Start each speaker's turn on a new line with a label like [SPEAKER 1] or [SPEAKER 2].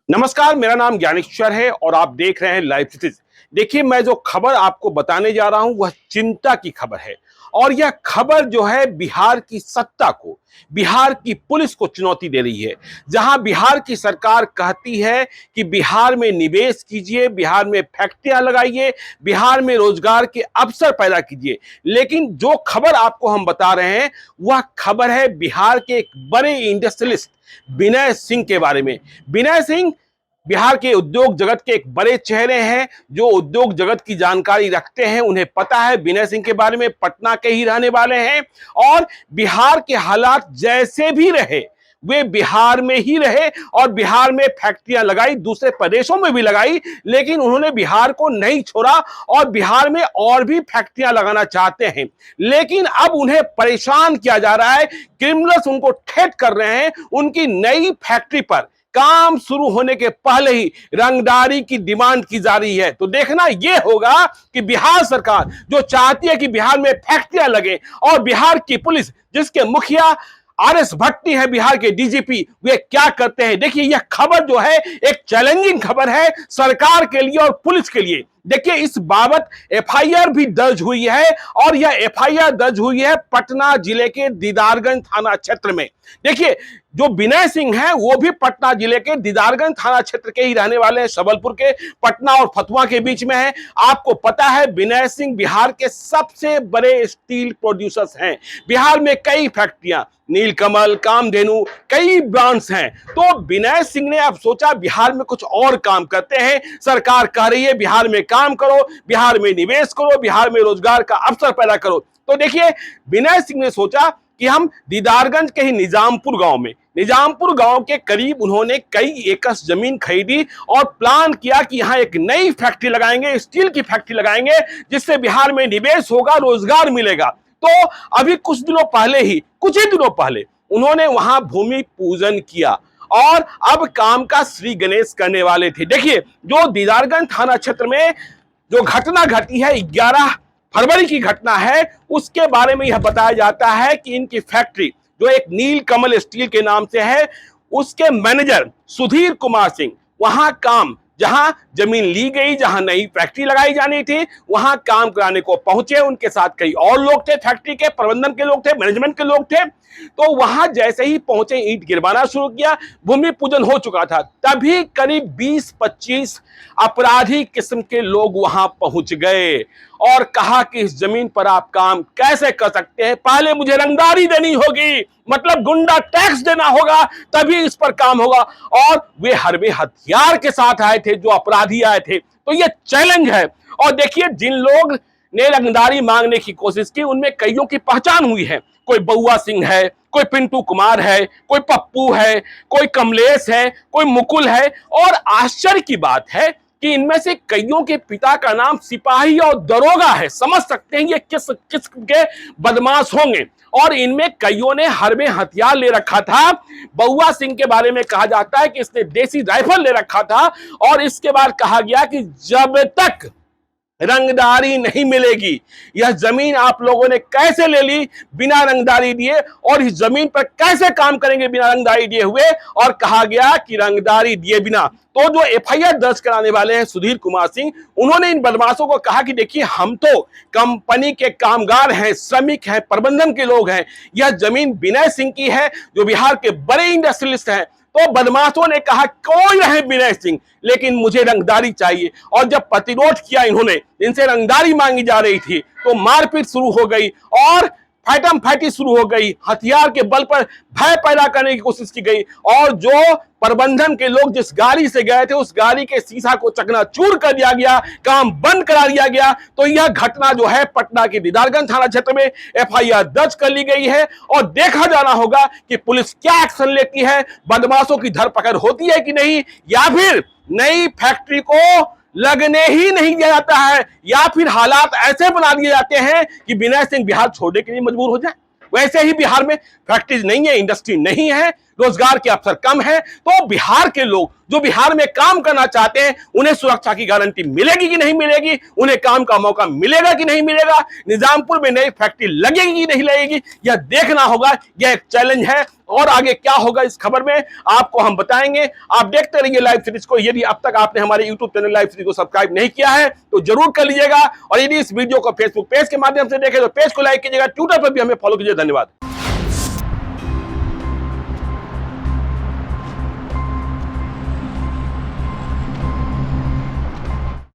[SPEAKER 1] नमस्कार, मेरा नाम ज्ञानेश्वर है और आप देख रहे हैं लाइव सिटीज। देखिए, मैं जो खबर आपको बताने जा रहा हूं वह चिंता की खबर है। और यह खबर जो है बिहार की सत्ता को, बिहार की पुलिस को चुनौती दे रही है। जहां बिहार की सरकार कहती है कि बिहार में निवेश कीजिए, बिहार में फैक्ट्रियां लगाइए, बिहार में रोजगार के अवसर पैदा कीजिए, लेकिन जो खबर आपको हम बता रहे हैं वह खबर है बिहार के एक बड़े इंडस्ट्रियलिस्ट विनय सिंह के बारे में। विनय सिंह बिहार के उद्योग जगत के एक बड़े चेहरे हैं, जो उद्योग जगत की जानकारी रखते हैं। उन्हें पता है विनय सिंह के बारे में, पटना के ही रहने वाले हैं और बिहार के हालात जैसे भी रहे वे बिहार में ही रहे और बिहार में फैक्ट्रियां लगाई, दूसरे प्रदेशों में भी लगाई, लेकिन उन्होंने बिहार को नहीं छोड़ा और बिहार में और भी फैक्ट्रियां लगाना चाहते हैं। लेकिन अब उन्हें परेशान किया जा रहा है, क्रिमिनल्स उनको ठेठ कर रहे हैं। उनकी नई फैक्ट्री पर काम शुरू होने के पहले ही रंगदारी की डिमांड की जा रही है। तो देखना यह होगा कि बिहार सरकार जो चाहती है कि बिहार में फैक्ट्रियां लगे और बिहार की पुलिस जिसके मुखिया आर.एस. भट्टी है, बिहार के डीजीपी, वे क्या करते हैं। देखिए, यह खबर जो है एक चैलेंजिंग खबर है सरकार के लिए और पुलिस के लिए। देखिए, इस बाबत एफआईआर भी दर्ज हुई है और यह एफआईआर दर्ज हुई है पटना जिले के दीदारगंज थाना क्षेत्र में। देखिए, जो विनय सिंह हैं वो भी पटना जिले के दीदारगंज थाना क्षेत्र के ही रहने वाले हैं, सबलपुर के, पटना और फतुहा के बीच में है। आपको पता है विनय सिंह बिहार के सबसे बड़े स्टील प्रोड्यूसर्स हैं। बिहार में कई फैक्ट्रियां, नीलकमल, कामधेनु, कई ब्रांड्स हैं। तो विनय सिंह ने अब सोचा बिहार में कुछ और काम करते हैं। सरकार कह रही है बिहार में काम करो, बिहार में निवेश करो, बिहार में रोजगार का अवसर पैदा करो। तो देखिए, विनय सिंह ने सोचा कि हम दीदारगंज के ही निजामपुर गांव के करीब उन्होंने कई एकड़ जमीन खरीदी और प्लान किया कि यहां एक नई फैक्ट्री लगाएंगे, स्टील की फैक्ट्री लगाएंगे, जिससे बिहार में निवेश होगा, रोजगार मिलेगा। तो अभी कुछ ही दिनों पहले उन्होंने वहां भूमि पूजन किया और अब काम का श्री गणेश करने वाले थे। देखिए, जो दीदारगंज थाना क्षेत्र में जो घटना घटी है, 11 फरवरी की घटना है, उसके बारे में यह बताया जाता है कि इनकी फैक्ट्री जो एक नीलकमल स्टील के नाम से है, उसके मैनेजर सुधीर कुमार सिंह वहां काम, जहां जमीन ली गई, जहां नई फैक्ट्री लगाई जानी थी, वहां काम कराने को पहुंचे। उनके साथ कई और लोग थे, फैक्ट्री के प्रबंधन के लोग थे, मैनेजमेंट के लोग थे। तो वहां जैसे ही पहुंचे ईंट गिरवाना शुरू किया, भूमि पूजन हो चुका था, तभी करीब 20-25 अपराधी किस्म के लोग वहां पहुंच गए और कहा कि इस जमीन पर आप काम कैसे कर सकते हैं, पहले मुझे रंगदारी देनी होगी, मतलब गुंडा टैक्स देना होगा, तभी इस पर काम होगा। और वे हरबे हथियार के साथ आए थे, जो अपराधी आए थे। तो यह चैलेंज है। और देखिए, जिन लोग ने रंगदारी मांगने की कोशिश की उनमें कईयों की पहचान हुई है। कोई बउआ सिंह है, कोई पिंटू कुमार है, कोई पप्पू है, कोई कमलेश है, कोई मुकुल है। और आश्चर्य की बात है कि इनमें से कईयों के पिता का नाम सिपाही और दरोगा है। समझ सकते हैं ये किस किस्म के बदमाश होंगे। और इनमें कईयों ने हरबे हथियार ले रखा था। बउआ सिंह के बारे में कहा जाता है कि इसने देसी राइफल ले रखा था और इसके बाद कहा गया कि जब तक रंगदारी नहीं मिलेगी, यह जमीन आप लोगों ने कैसे ले ली बिना रंगदारी दिए, और इस जमीन पर कैसे काम करेंगे बिना रंगदारी दिए हुए। और कहा गया कि रंगदारी दिए बिना। तो जो एफआईआर दर्ज कराने वाले हैं सुधीर कुमार सिंह, उन्होंने इन बदमाशों को कहा कि देखिए, हम तो कंपनी के कामगार हैं, श्रमिक हैं, प्रबंधन के लोग हैं, यह जमीन विनय सिंह की है जो बिहार के बड़े इंडस्ट्रियलिस्ट हैं। तो बदमाशों ने कहा कोई रहे विनय सिंह, लेकिन मुझे रंगदारी चाहिए। और जब प्रतिरोध किया इन्होंने, इनसे रंगदारी मांगी जा रही थी, तो मारपीट शुरू हो गई और फाइटम फाइटी शुरू हो गई। हथियार के बल पर भय पैदा करने की कोशिश की गई और जो प्रबंधन के लोग जिस गाड़ी से गए थे उस गाड़ी के शीशा को चकनाचूर कर दिया गया, काम बंद करा दिया गया। तो यह घटना जो है पटना के दीदारगंज थाना क्षेत्र में एफआईआर दर्ज कर ली गई है और देखा जाना होगा कि पुलिस क्या एक्शन लेती है, बदमाशों की धरपकड़ होती है कि नहीं, या फिर नई फैक्ट्री को लगने ही नहीं दिया जाता है, या फिर हालात ऐसे बना दिए जाते हैं कि विनय सिंह बिहार छोड़ने के लिए मजबूर हो जाए। वैसे ही बिहार में फैक्ट्रीज नहीं है, इंडस्ट्री नहीं है, रोजगार के अवसर कम है, तो बिहार के लोग जो बिहार में काम करना चाहते हैं उन्हें सुरक्षा की गारंटी मिलेगी कि नहीं मिलेगी, उन्हें काम का मौका मिलेगा कि नहीं मिलेगा, निजामपुर में नई फैक्ट्री लगेगी कि नहीं लगेगी, यह देखना होगा। यह एक चैलेंज है और आगे क्या होगा इस खबर में आपको हम बताएंगे। आप देखते रहिए लाइव सीरीज को। यदि अब तक आपने हमारे यूट्यूब चैनल लाइव सीरीज को सब्सक्राइब नहीं किया है तो जरूर कर लीजिएगा, और यदि इस वीडियो को फेसबुक पेज के माध्यम से देखें तो पेज को लाइक कीजिएगा, ट्विटर पर भी हमें फॉलो कीजिए। धन्यवाद।